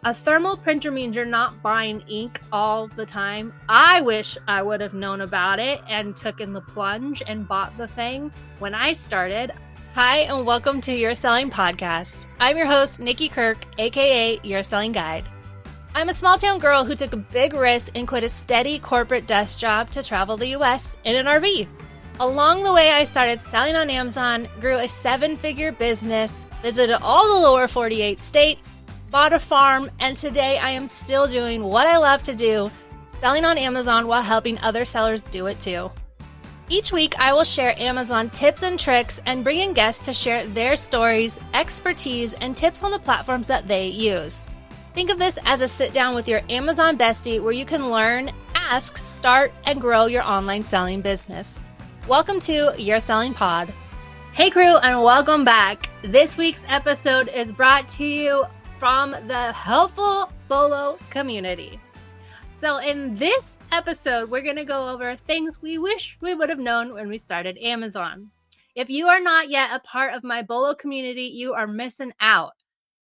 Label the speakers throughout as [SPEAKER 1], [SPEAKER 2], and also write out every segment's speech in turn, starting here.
[SPEAKER 1] A thermal printer means you're not buying ink all the time. I wish I would have known about it and taken the plunge and bought the thing when I started.
[SPEAKER 2] Hi, and welcome to Your Selling Podcast. I'm your host, Nikki Kirk, aka Your Selling Guide. I'm a small town girl who took a big risk and quit a steady corporate desk job to travel the US in an RV. Along the way, I started selling on Amazon, grew a 7-figure business, visited all the lower 48 states, bought a farm, and today I am still doing what I love to do, selling on Amazon while helping other sellers do it too. Each week, I will share Amazon tips and tricks and bring in guests to share their stories, expertise, and tips on the platforms that they use. Think of this as a sit down with your Amazon bestie where you can learn, ask, start, and grow your online selling business. Welcome to Your Selling Pod.
[SPEAKER 1] Hey crew, and welcome back. This week's episode is brought to you from the helpful Bolo community. So in this episode, we're going to go over things we wish we would have known when we started Amazon. If you are not yet a part of my Bolo community, you are missing out.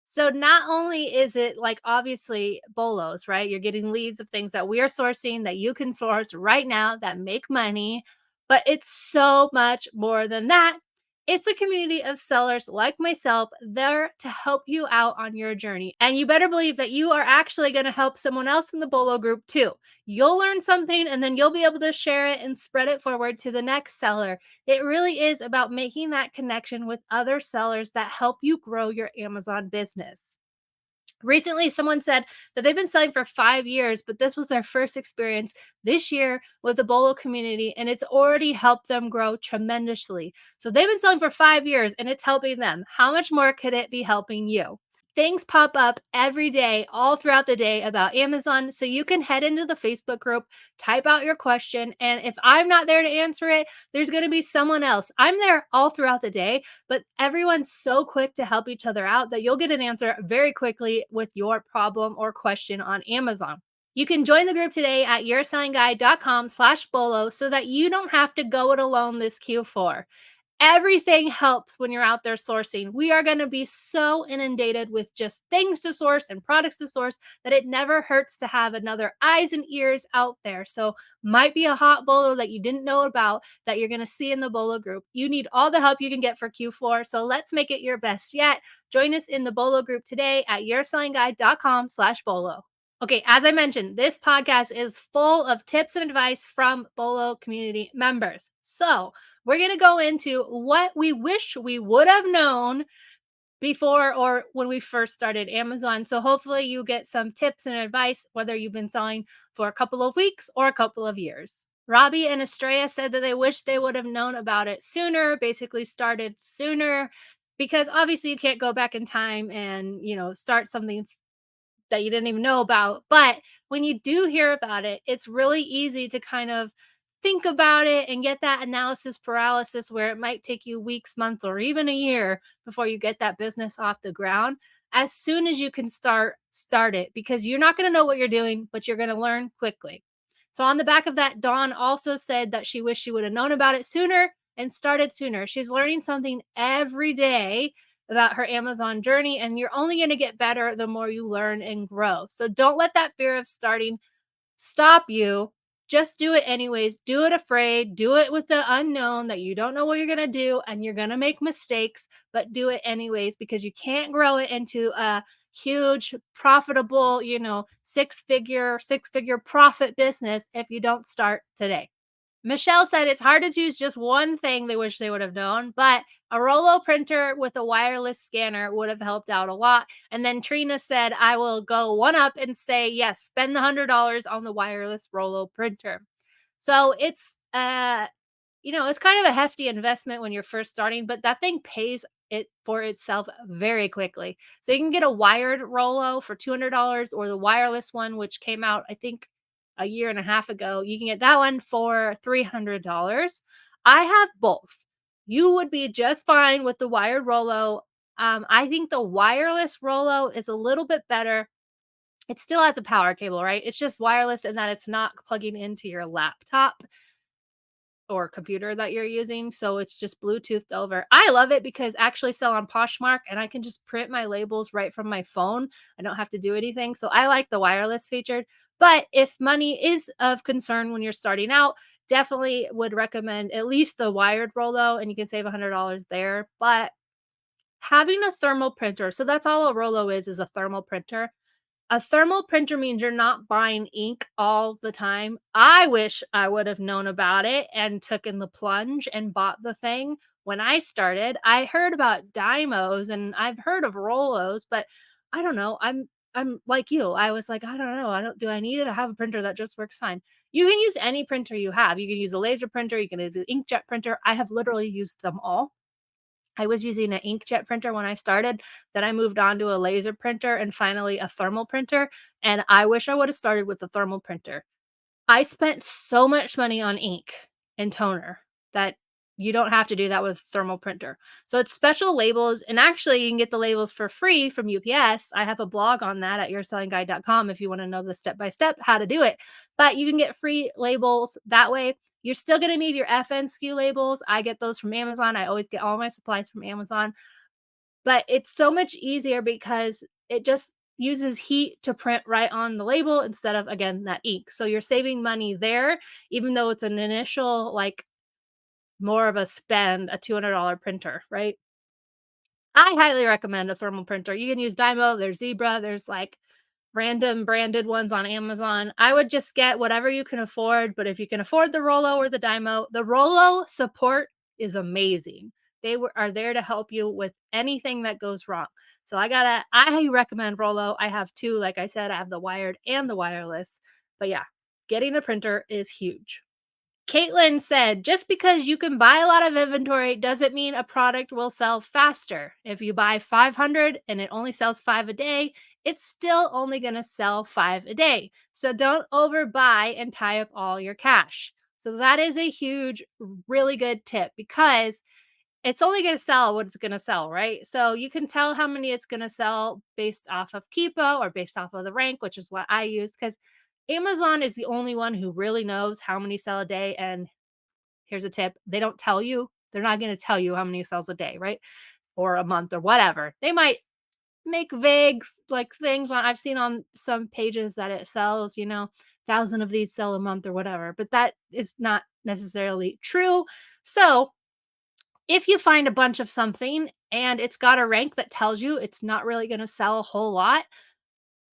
[SPEAKER 1] So not only is it like obviously Bolos, right? You're getting leads of things that we are sourcing that you can source right now that make money, but it's so much more than that. It's a community of sellers like myself there to help you out on your journey. And you better believe that you are actually going to help someone else in the Bolo group too. You'll learn something and then you'll be able to share it and spread it forward to the next seller. It really is about making that connection with other sellers that help you grow your Amazon business. Recently, someone said that they've been selling for 5 years, but this was their first experience this year with the Bolo community, and it's already helped them grow tremendously. So they've been selling for 5 years, and it's helping them. How much more could it be helping you? Things pop up every day, all throughout the day about Amazon. So you can head into the Facebook group, type out your question. And if I'm not there to answer it, there's going to be someone else. I'm there all throughout the day, but everyone's so quick to help each other out that you'll get an answer very quickly with your problem or question on Amazon. You can join the group today at yoursellingguide.com/bolo so that you don't have to go it alone this Q4. Everything helps when you're out there sourcing. We are going to be so inundated with just things to source and products to source that it never hurts to have another eyes and ears out there. So might be a hot bolo that you didn't know about that you're going to see in the bolo group. You need all the help you can get for Q4. So let's make it your best yet. Join us in the bolo group today at yoursellingguide.com/bolo. Okay, as I mentioned, this podcast is full of tips and advice from Bolo community members. So we're going to go into what we wish we would have known before or when we first started Amazon. So hopefully you get some tips and advice, whether you've been selling for a couple of weeks or a couple of years. Robbie and Estrella said that they wish they would have known about it sooner, basically started sooner, because obviously you can't go back in time and, start something that you didn't even know about. But when you do hear about it, it's really easy to kind of think about it and get that analysis paralysis where it might take you weeks, months, or even a year before you get that business off the ground. As soon as you can start it, because you're not going to know what you're doing, but you're going to learn quickly. So on the back of that, Dawn also said that she wished she would have known about it sooner and started sooner. She's learning something every day about her Amazon journey, and you're only going to get better the more you learn and grow. So don't let that fear of starting stop you. Just do it anyways. Do it afraid. Do it with the unknown that you don't know what you're going to do and you're going to make mistakes, but do it anyways because you can't grow it into a huge profitable, six-figure profit business if you don't start today. Michelle said it's hard to choose just one thing they wish they would have known, but a Rollo printer with a wireless scanner would have helped out a lot. And then Trina said, I will go one up and say, yes, spend the $100 on the wireless Rollo printer. So it's, it's kind of a hefty investment when you're first starting, but that thing pays it for itself very quickly. So you can get a wired Rollo for $200 or the wireless one, which came out, I think, a year and a half ago. You can get that one for $300. I have both. You would be just fine with the wired Rollo. I think the wireless Rollo is a little bit better. It still has a power cable, right? It's just wireless in that it's not plugging into your laptop. or computer that you're using. So it's just Bluetoothed over. I love it because I actually sell on Poshmark and I can just print my labels right from my phone. I don't have to do anything. So I like the wireless feature. But if money is of concern when you're starting out, definitely would recommend at least the wired Rollo, and you can save $100 there. But having a thermal printer, so that's all a Rollo is a thermal printer. A thermal printer means you're not buying ink all the time. I wish I would have known about it and taken the plunge and bought the thing when I started. I heard about Dymos and I've heard of Rollos, but I don't know. I'm like you. I was like, I don't know. I need it? I have a printer that just works fine. You can use any printer you have. You can use a laser printer, you can use an inkjet printer. I have literally used them all. I was using an inkjet printer when I started. Then I moved on to a laser printer and finally a thermal printer. And I wish I would have started with the thermal printer. I spent so much money on ink and toner that you don't have to do that with thermal printer. So it's special labels. And actually, you can get the labels for free from UPS. I have a blog on that at yoursellingguide.com if you want to know the step by step how to do it. But you can get free labels that way. You're still going to need your FNSKU labels. I get those from Amazon. I always get all my supplies from Amazon. But it's so much easier because it just uses heat to print right on the label instead of, again, that ink. So you're saving money there, even though it's an initial, like, more of a spend, a $200 printer, right? I highly recommend a thermal printer. You can use Dymo, there's Zebra, there's like random branded ones on Amazon. I would just get whatever you can afford, but if you can afford the Rollo or the Rollo support is amazing. Are there to help you with anything that goes wrong. So I recommend Rollo. I have two, like I said, I have the wired and the wireless. But yeah, getting a printer is huge. Caitlin said, just because you can buy a lot of inventory doesn't mean a product will sell faster. If you buy 500 and it only sells 5 a day, it's still only going to sell 5 a day. So don't overbuy and tie up all your cash. So that is a huge, really good tip because it's only going to sell what it's going to sell, right? So you can tell how many it's going to sell based off of Keepa or based off of the rank, which is what I use because Amazon is the only one who really knows how many sell a day. And here's a tip, they don't tell you. They're not going to tell you how many sells a day, right? Or a month or whatever. They might make vague like things I've seen on some pages that it sells, 1,000 of these sell a month or whatever, but that is not necessarily true. So if you find a bunch of something and it's got a rank that tells you it's not really going to sell a whole lot,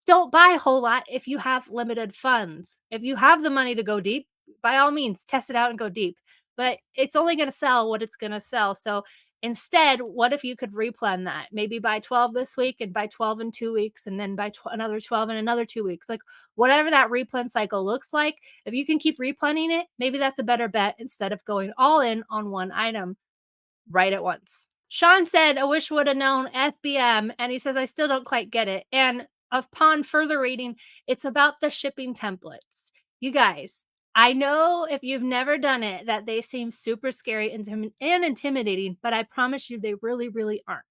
[SPEAKER 1] don't buy a whole lot if you have limited funds. If you have the money to go deep, by all means, test it out and go deep. But it's only going to sell what it's going to sell. So instead, what if you could replan that? Maybe buy 12 this week and buy 12 in 2 weeks and then buy another 12 in another 2 weeks. Like whatever that replan cycle looks like, if you can keep replanning it, maybe that's a better bet instead of going all in on one item right at once. Sean said, I wish would have known FBM. And he says, I still don't quite get it. And upon further reading, it's about the shipping templates. You guys, I know if you've never done it, that they seem super scary and intimidating, but I promise you they really, really aren't.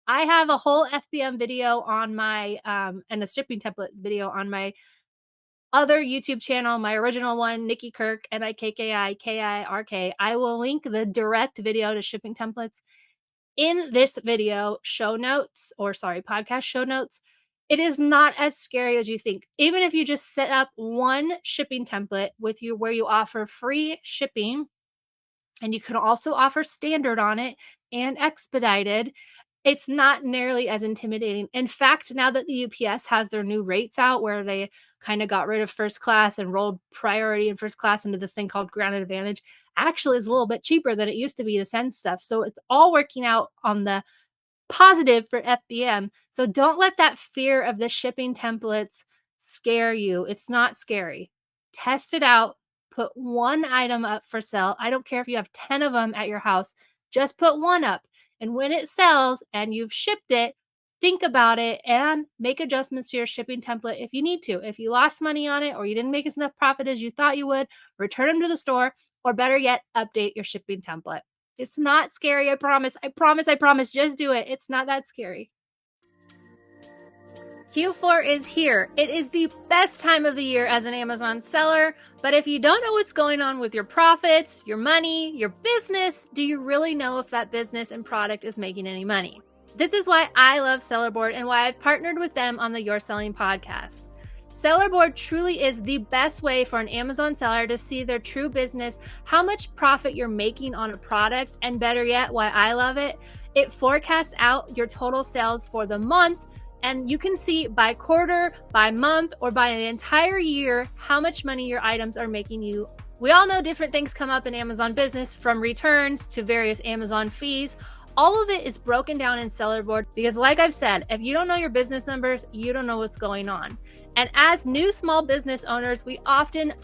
[SPEAKER 1] I have a whole FBM video on my, and a shipping templates video on my other YouTube channel, my original one, Nikki Kirk, NIKKIKIRK. I will link the direct video to shipping templates in this video podcast show notes. It is not as scary as you think. Even if you just set up one shipping template with you where you offer free shipping, and you can also offer standard on it and expedited, it's not nearly as intimidating. In fact, now that the UPS has their new rates out where they kind of got rid of first class and rolled priority and first class into this thing called Grounded Advantage, actually is a little bit cheaper than it used to be to send stuff. So it's all working out on the positive for FBM. So don't let that fear of the shipping templates scare you. It's not scary. Test it out. Put one item up for sale. I don't care if you have 10 of them at your house. Just put one up. And when it sells and you've shipped it, think about it and make adjustments to your shipping template if you need to. If you lost money on it or you didn't make as enough profit as you thought you would, return them to the store, or better yet, update your shipping template. It's not scary. I promise. I promise. I promise. Just do it. It's not that scary. Q4 is here. It is the best time of the year as an Amazon seller, but if you don't know what's going on with your profits, your money, your business, do you really know if that business and product is making any money? This is why I love Sellerboard and why I've partnered with them on the Your Selling podcast. Sellerboard truly is the best way for an Amazon seller to see their true business, how much profit you're making on a product, and better yet, why I love it, it forecasts out your total sales for the month, and you can see by quarter, by month, or by the entire year how much money your items are making you. We all know different things come up in Amazon business, from returns to various Amazon fees. All of it is broken down in Sellerboard because, like I've said, if you don't know your business numbers, you don't know what's going on. And as new small business owners,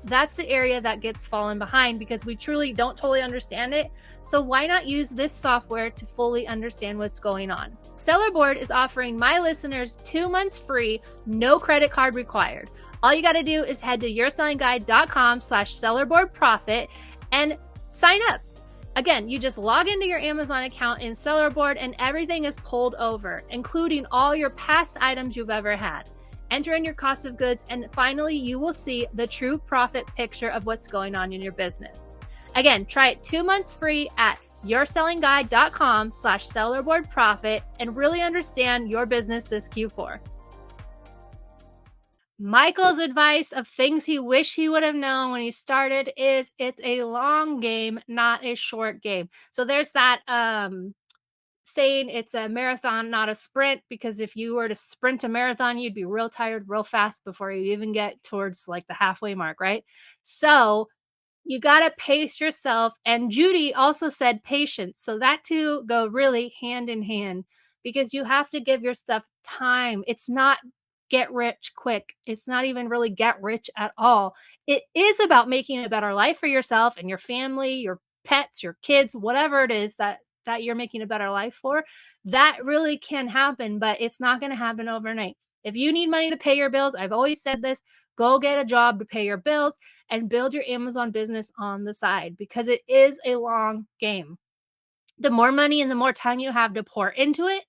[SPEAKER 1] that's the area that gets fallen behind because we truly don't totally understand it. So why not use this software to fully understand what's going on? Sellerboard is offering my listeners 2 months free, no credit card required. All you got to do is head to yoursellingguide.com/sellerboardprofit and sign up. Again, you just log into your Amazon account in Sellerboard and everything is pulled over, including all your past items you've ever had. Enter in your cost of goods, and finally, you will see the true profit picture of what's going on in your business. Again, try it 2 months free at yoursellingguide.com/sellerboardprofit and really understand your business this Q4. Michael's advice of things he wished he would have known when he started is it's a long game, not a short game. So there's that saying it's a marathon, not a sprint, because if you were to sprint a marathon, you'd be real tired real fast before you even get towards like the halfway mark, right? So you got to pace yourself. And Judy also said patience. So that two go really hand in hand because you have to give your stuff time. It's not get rich quick. It's not even really get rich at all. It is about making a better life for yourself and your family, your pets, your kids, whatever it is that you're making a better life for. That really can happen, but it's not going to happen overnight. If you need money to pay your bills, I've always said this, go get a job to pay your bills and build your Amazon business on the side because it is a long game. The more money and the more time you have to pour into it,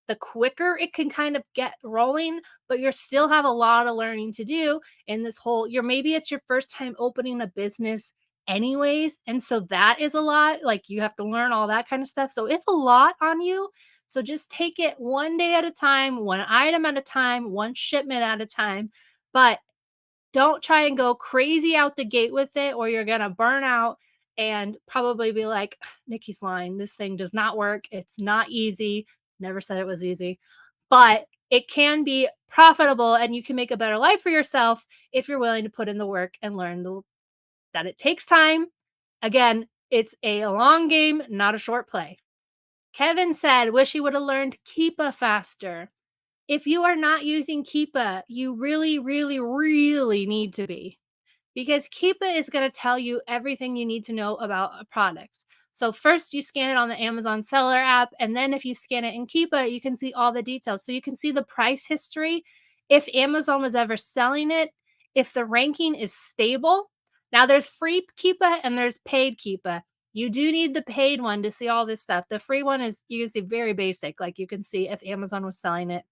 [SPEAKER 1] the quicker it can kind of get rolling, but you still have a lot of learning to do in this whole maybe it's your first time opening a business anyways. And so that is a lot. Like you have to learn all that kind of stuff. So it's a lot on you. So just take it one day at a time, one item at a time, one shipment at a time. But don't try and go crazy out the gate with it or you're going to burn out and probably be like, Nikki's lying. This thing does not work. It's not easy. Never said it was easy, but it can be profitable and you can make a better life for yourself if you're willing to put in the work and learn that it takes time. Again, it's a long game, not a short play. Kevin said, wish he would have learned Keepa faster. If you are not using Keepa, you really, really, really need to be, because Keepa is going to tell you everything you need to know about a product. So first you scan it on the Amazon seller app, and then if you scan it in Keepa, you can see all the details. So you can see the price history, if Amazon was ever selling it, if the ranking is stable. Now there's free Keepa and there's paid Keepa. You do need the paid one to see all this stuff. The free one is usually very basic. Like you can see if Amazon was selling it.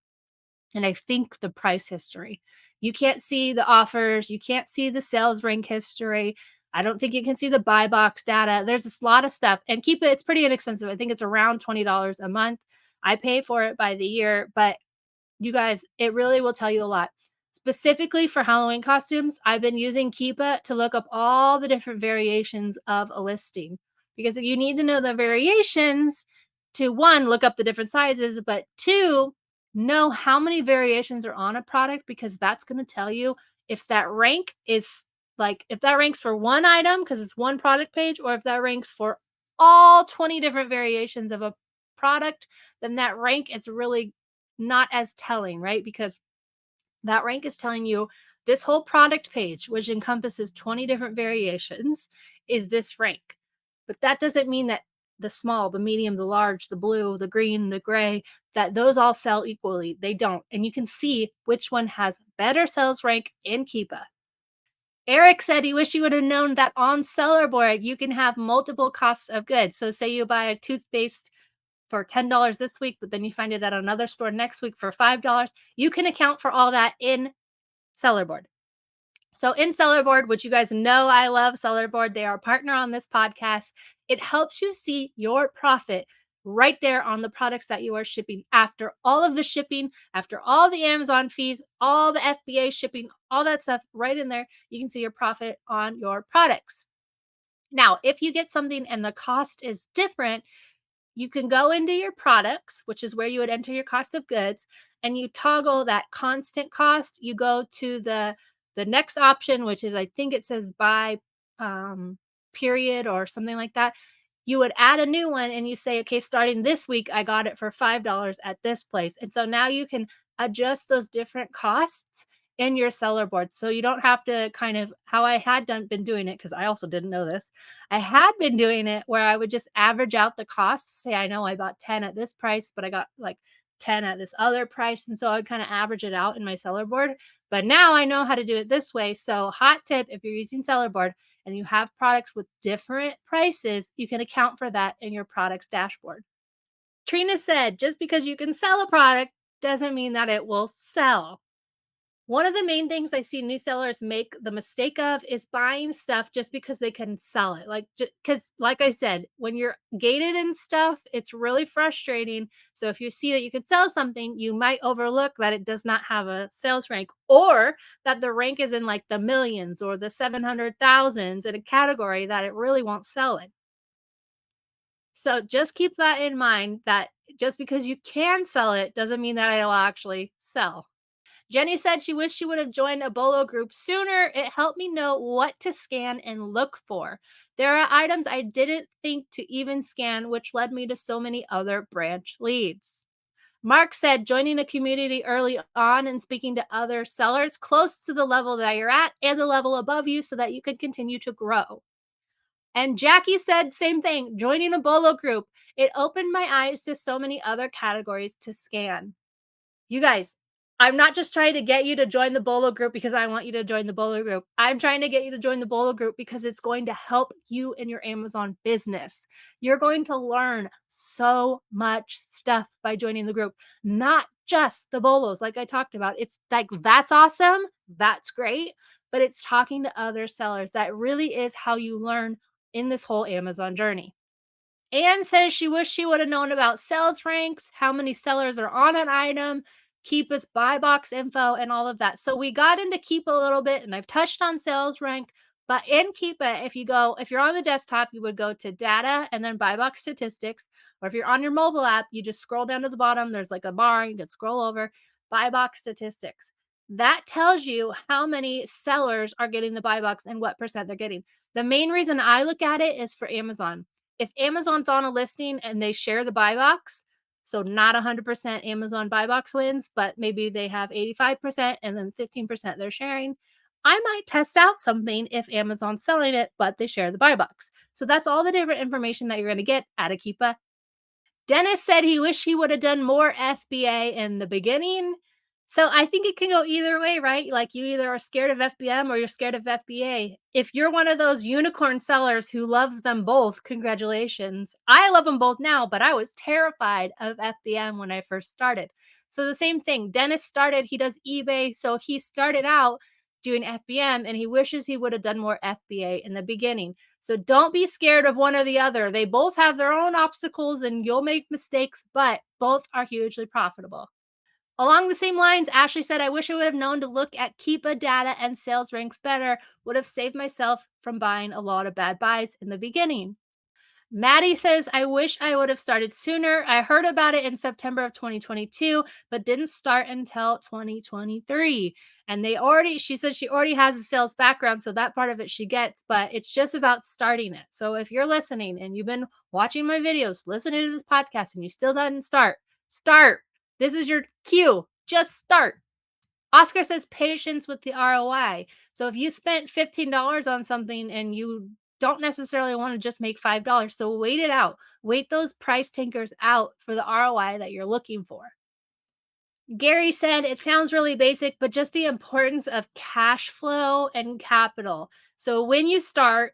[SPEAKER 1] And I think the price history. You can't see the offers. You can't see the sales rank history. I don't think you can see the buy box data. There's a lot of stuff. And Keepa, it's pretty inexpensive. I think it's around $20 a month. I pay for it by the year, but you guys, it really will tell you a lot. Specifically for Halloween costumes, I've been using Keepa to look up all the different variations of a listing. Because if you need to know the variations to, one, look up the different sizes, but two, know how many variations are on a product, because that's going to tell you if that rank is like, if that ranks for one item because it's one product page, or if that ranks for all 20 different variations of a product, then that rank is really not as telling, right? Because that rank is telling you this whole product page, which encompasses 20 different variations, is this rank. But that doesn't mean that the small, the medium, the large, the blue, the green, the gray, that those all sell equally. They don't. And you can see which one has better sales rank in Keepa. Eric said he wished he would have known that on Sellerboard, you can have multiple costs of goods. So say you buy a toothpaste for $10 this week, but then you find it at another store next week for $5. You can account for all that in Sellerboard. So in Sellerboard, which you guys know I love Sellerboard, they are a partner on this podcast. It helps you see your profit right there on the products that you are shipping after all of the shipping, after all the Amazon fees, all the FBA shipping, all that stuff right in there. You can see your profit on your products. Now, if you get something and the cost is different, you can go into your products, which is where you would enter your cost of goods, and you toggle that constant cost. You go to the next option, which is, I think it says by period or something like that. You would add a new one and you say, okay, starting this week, I got it for $5 at this place. And so now you can adjust those different costs in your seller board. So you don't have to kind of how I had been doing it, because I also didn't know this. I had been doing it where I would just average out the costs. Say, I know I bought 10 at this price, but I got like 10 at this other price. And so I'd kind of average it out in my seller board. But now I know how to do it this way. So hot tip, if you're using seller board and you have products with different prices, you can account for that in your products dashboard. Trina said, just because you can sell a product doesn't mean that it will sell. One of the main things I see new sellers make the mistake of is buying stuff just because they can sell it. Like, because, like I said, when you're gated and stuff, it's really frustrating. So, if you see that you can sell something, you might overlook that it does not have a sales rank, or that the rank is in like the millions or the 700,000s in a category that it really won't sell in. So, just keep that in mind, that just because you can sell it doesn't mean that it'll actually sell. Jenny said she wished she would have joined a Bolo group sooner. It helped me know what to scan and look for. There are items I didn't think to even scan, which led me to so many other branch leads. Mark said joining a community early on and speaking to other sellers close to the level that you're at and the level above you so that you can continue to grow. And Jackie said same thing, joining a Bolo group. It opened my eyes to so many other categories to scan. You guys, I'm not just trying to get you to join the Bolo group because I want you to join the Bolo group. I'm trying to get you to join the Bolo group because it's going to help you in your Amazon business. You're going to learn so much stuff by joining the group, not just the Bolos like I talked about. It's like, that's awesome. That's great. But it's talking to other sellers. That really is how you learn in this whole Amazon journey. Anne says she wished she would have known about sales ranks, how many sellers are on an item, Keepa's buy box info, and all of that. So we got into Keepa a little bit, and I've touched on sales rank. But in Keepa, if you're on the desktop, you would go to data and then buy box statistics. Or if you're on your mobile app, you just scroll down to the bottom. There's like a bar. You can scroll over, buy box statistics. That tells you how many sellers are getting the buy box and what percent they're getting. The main reason I look at it is for Amazon. If Amazon's on a listing and they share the buy box, so not 100% Amazon buy box wins, but maybe they have 85% and then 15% they're sharing, I might test out something if Amazon's selling it, but they share the buy box. So that's all the different information that you're going to get out of Keepa. Dennis said he wished he would have done more FBA in the beginning. So I think it can go either way, right? Like, you either are scared of FBM or you're scared of FBA. If you're one of those unicorn sellers who loves them both, congratulations. I love them both now, but I was terrified of FBM when I first started. So the same thing, Dennis he does eBay. So he started out doing FBM and he wishes he would have done more FBA in the beginning. So don't be scared of one or the other. They both have their own obstacles and you'll make mistakes, but both are hugely profitable. Along the same lines, Ashley said, I wish I would have known to look at Keepa data and sales ranks better. Would have saved myself from buying a lot of bad buys in the beginning. Maddie says, I wish I would have started sooner. I heard about it in September of 2022, but didn't start until 2023. And she says she already has a sales background, so that part of it she gets, but it's just about starting it. So if you're listening and you've been watching my videos, listening to this podcast, and you still didn't start. This is your cue. Just start. Oscar says patience with the ROI. So if you spent $15 on something and you don't necessarily want to just make $5, so wait it out. Wait those price tankers out for the ROI that you're looking for. Gary said, it sounds really basic, but just the importance of cash flow and capital. So when you start,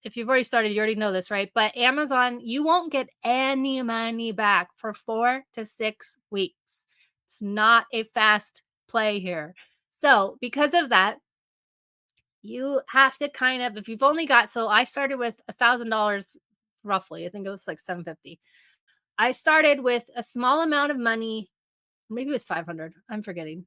[SPEAKER 1] if you've already started, you already know this, right? But Amazon, you won't get any money back for 4 to 6 weeks. It's not a fast play here. So, because of that, you have to kind of, if you've only got, so I started with $1,000 roughly. I think it was like 750. I started with a small amount of money. Maybe it was 500. I'm forgetting.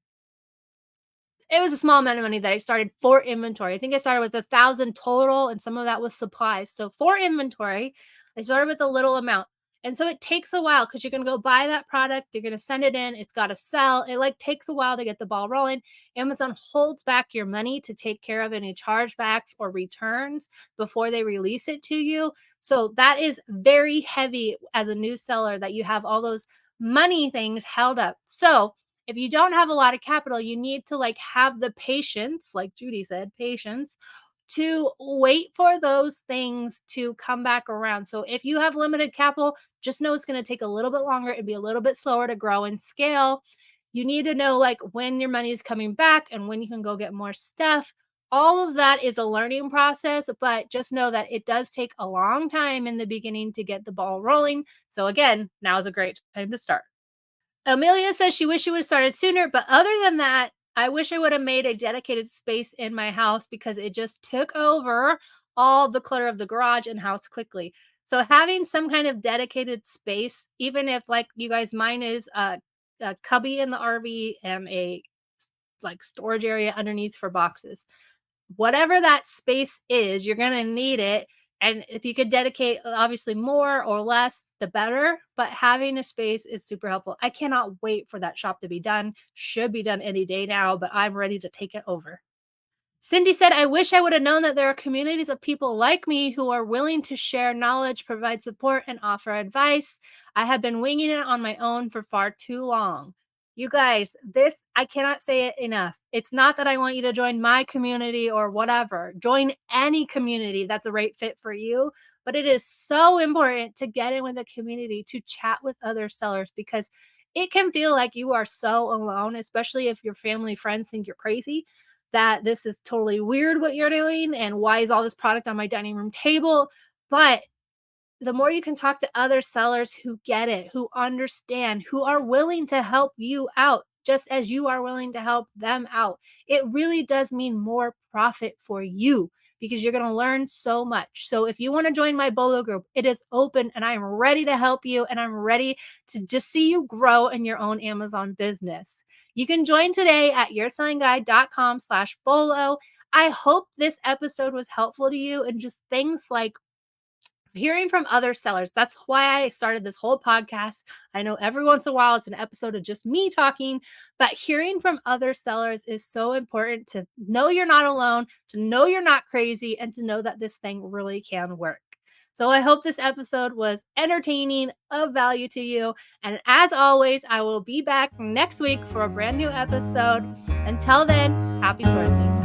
[SPEAKER 1] It was a small amount of money that I started for inventory. I think I started with 1,000 total, and some of that was supplies. So for inventory, I started with a little amount. And so it takes a while because you're going to go buy that product, you're going to send it in, it's got to sell. It like takes a while to get the ball rolling. Amazon holds back your money to take care of any chargebacks or returns before they release it to you. So that is very heavy as a new seller, that you have all those money things held up. So if you don't have a lot of capital, you need to like have the patience, like Judy said, patience to wait for those things to come back around. So if you have limited capital, just know it's going to take a little bit longer and be a little bit slower to grow and scale. You need to know like when your money is coming back and when you can go get more stuff. All of that is a learning process, but just know that it does take a long time in the beginning to get the ball rolling. So again, now is a great time to start. Amelia says she wished she would have started sooner, but other than that, I wish I would have made a dedicated space in my house because it just took over all the clutter of the garage and house quickly. So having some kind of dedicated space, even if like you guys, mine is a cubby in the RV and a like storage area underneath for boxes. Whatever that space is, you're going to need it. And if you could dedicate obviously more or less, the better. But having a space is super helpful. I cannot wait for that shop to be done. Should be done any day now, but I'm ready to take it over. Cindy said, I wish I would have known that there are communities of people like me who are willing to share knowledge, provide support, and offer advice. I have been winging it on my own for far too long. You guys, this, I cannot say it enough. It's not that I want you to join my community or whatever. Join any community that's a right fit for you. But it is so important to get in with a community, to chat with other sellers, because it can feel like you are so alone, especially if your family, friends think you're crazy, that this is totally weird what you're doing and why is all this product on my dining room table. But the more you can talk to other sellers who get it, who understand, who are willing to help you out, just as you are willing to help them out, it really does mean more profit for you because you're going to learn so much. So if you want to join my Bolo group, it is open and I'm ready to help you, and I'm ready to just see you grow in your own Amazon business. You can join today at yoursellingguide.com/bolo. I hope this episode was helpful to you, and just things like hearing from other sellers. That's why I started this whole podcast. I know every once in a while it's an episode of just me talking, but hearing from other sellers is so important, to know you're not alone, to know you're not crazy, and to know that this thing really can work. So I hope this episode was entertaining, of value to you. And as always, I will be back next week for a brand new episode. Until then, happy sourcing.